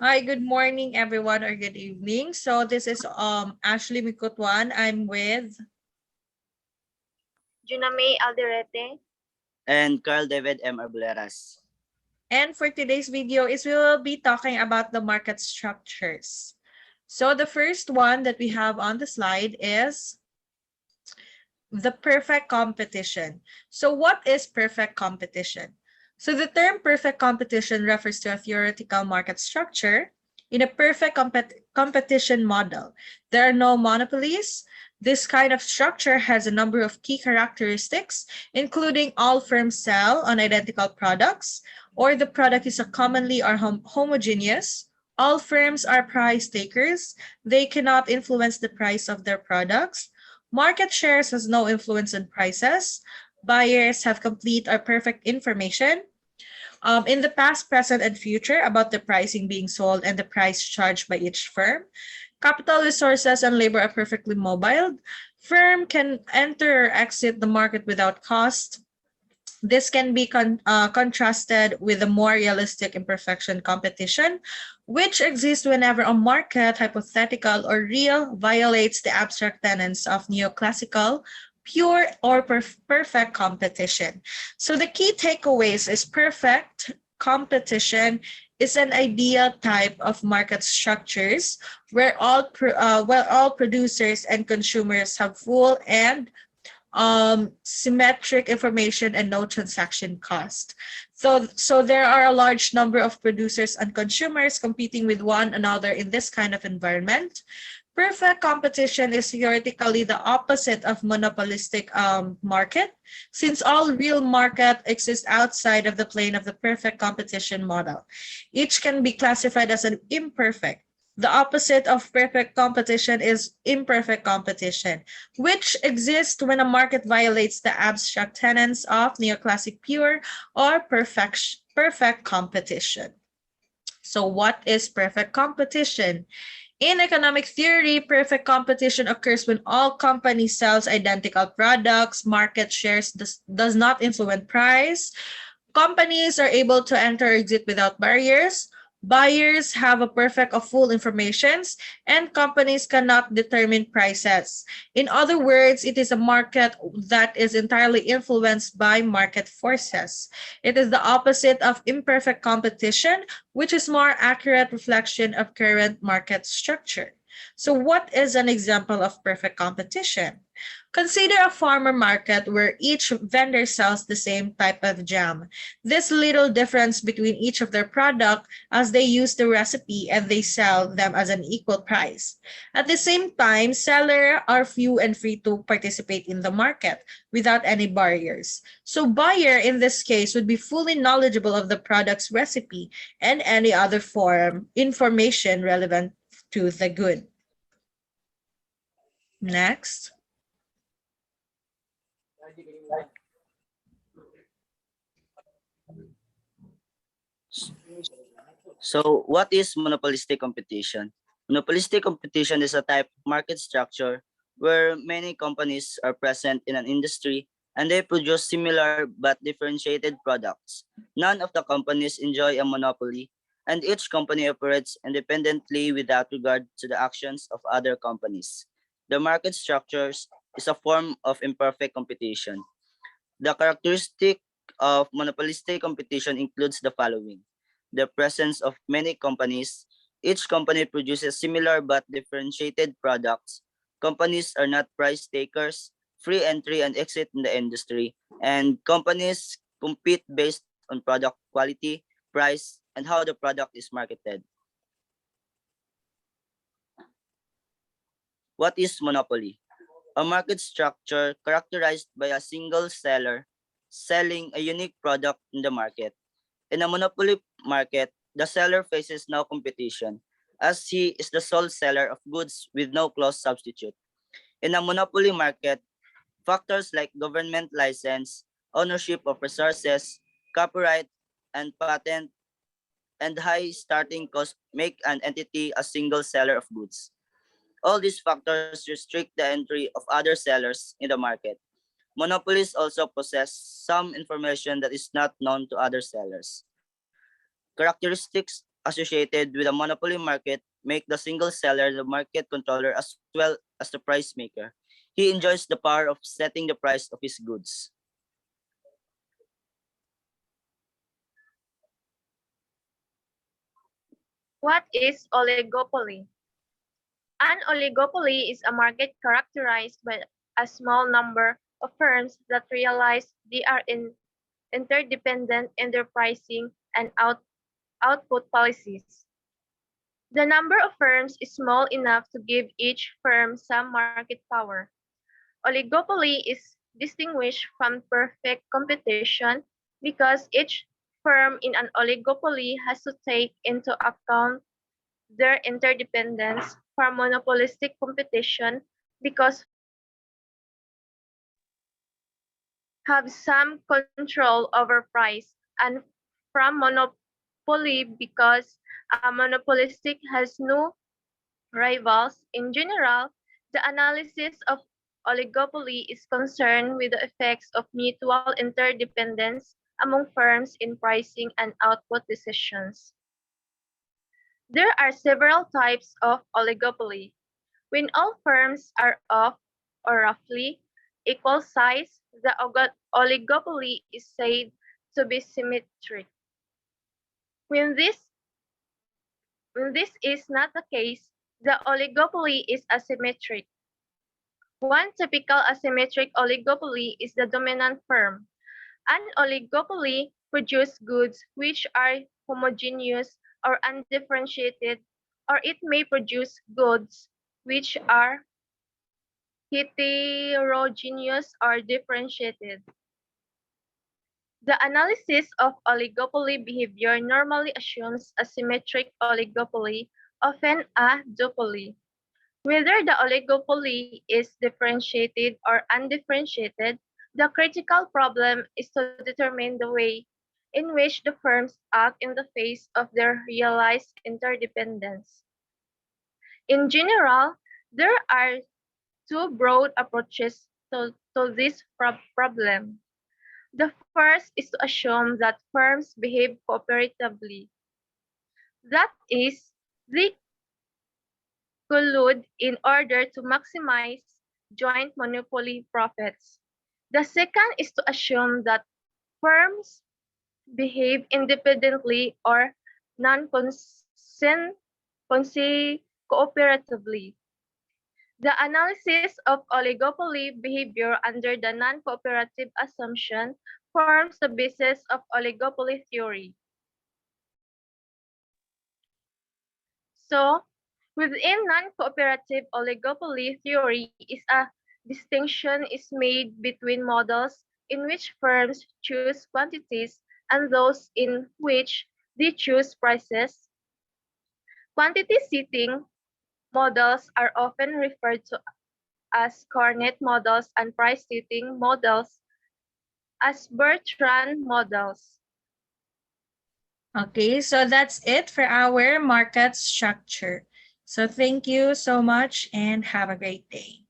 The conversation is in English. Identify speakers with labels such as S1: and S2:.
S1: Hi, good morning everyone, or good evening. So this is Ashley Mikutwan. I'm with
S2: Junamay Alderete.
S3: And Carl David M. Arbeleras.
S1: and for today's video is we will be talking about the market structures. So the first one that we have on the slide is the perfect competition. So what is perfect competition? So the term perfect competition refers to a theoretical market structure in a perfect competition model. There are no monopolies. This kind of structure has a number of key characteristics, including all firms sell on identical products, or the product is a commonly or homogeneous. All firms are price takers. They cannot influence the price of their products. Market shares has no influence on prices. Buyers have complete or perfect information in the past, present, and future about the pricing being sold and the price charged by each firm. Capital resources and labor are perfectly mobile. Firm can enter or exit the market without cost. This can be contrasted with a more realistic imperfection competition, which exists whenever a market, hypothetical or real, violates the abstract tenets of neoclassical, pure or perfect competition. So the key takeaways is perfect competition is an ideal type of market structures where all producers and consumers have full and symmetric information and no transaction cost. So there are a large number of producers and consumers competing with one another in this kind of environment. Perfect competition is theoretically the opposite of monopolistic market, since all real market exists outside of the plane of the perfect competition model. Each can be classified as an imperfect. The opposite of perfect competition is imperfect competition, which exists when a market violates the abstract tenets of neoclassic pure or perfect competition. So what is perfect competition? In economic theory, perfect competition occurs when all companies sells identical products, market shares does not influence price, companies are able to enter or exit without barriers, buyers have a perfect of full informations, and companies cannot determine prices. In other words, it is a market that is entirely influenced by market forces. It is the opposite of imperfect competition, which is more accurate reflection of current market structure. So what is an example of perfect competition? Consider a farmer market where each vendor sells the same type of jam. This little difference between each of their product as they use the recipe and they sell them as an equal price. At the same time, sellers are few and free to participate in the market without any barriers. So buyer in this case would be fully knowledgeable of the product's recipe and any other form information relevant to the good. Next.
S3: So, what is monopolistic competition? Monopolistic competition is a type of market structure where many companies are present in an industry and they produce similar but differentiated products. None of the companies enjoy a monopoly, and each company operates independently without regard to the actions of other companies. The market structures is a form of imperfect competition. The characteristic of monopolistic competition includes the following: the presence of many companies. Each company produces similar but differentiated products. Companies are not price takers, free entry and exit in the industry, and companies compete based on product quality, price, and how the product is marketed. What is monopoly? A market structure characterized by a single seller selling a unique product in the market. In a monopoly market, the seller faces no competition as he is the sole seller of goods with no close substitute. In a monopoly market, factors like government license, ownership of resources, copyright, and patent, and high starting cost make an entity a single seller of goods. All these factors restrict the entry of other sellers in the market. Monopolies also possess some information that is not known to other sellers. Characteristics associated with a monopoly market make the single seller the market controller as well as the price maker. He enjoys the power of setting the price of his goods.
S2: What is oligopoly? An oligopoly is a market characterized by a small number of firms that realize they are interdependent in their pricing and output policies. The number of firms is small enough to give each firm some market power. Oligopoly is distinguished from perfect competition because each firm in an oligopoly has to take into account their interdependence from monopolistic competition because have some control over price and from monopoly because a monopolistic has no rivals. In general, the analysis of oligopoly is concerned with the effects of mutual interdependence among firms in pricing and output decisions. There are several types of oligopoly. When all firms are of or roughly equal size, the oligopoly is said to be symmetric. When this, when this is not the case, the oligopoly is asymmetric. One typical asymmetric oligopoly is the dominant firm. An oligopoly produces goods which are homogeneous or undifferentiated, or it may produce goods which are heterogeneous or differentiated. The analysis of oligopoly behavior normally assumes a symmetric oligopoly, often a duopoly. Whether the oligopoly is differentiated or undifferentiated, the critical problem is to determine the way in which the firms act in the face of their realized interdependence. In general, there are two broad approaches to this problem. The first is to assume that firms behave cooperatively. That is, they collude in order to maximize joint monopoly profits. The second is to assume that firms behave independently or non-cooperatively. The analysis of oligopoly behavior under the non-cooperative assumption forms the basis of oligopoly theory. So, within non-cooperative oligopoly theory is a distinction is made between models in which firms choose quantities and those in which they choose prices. Quantity setting models are often referred to as Cornet models and price setting models as Bertrand models.
S1: Okay, so that's it for our market structure. So thank you so much and have a great day.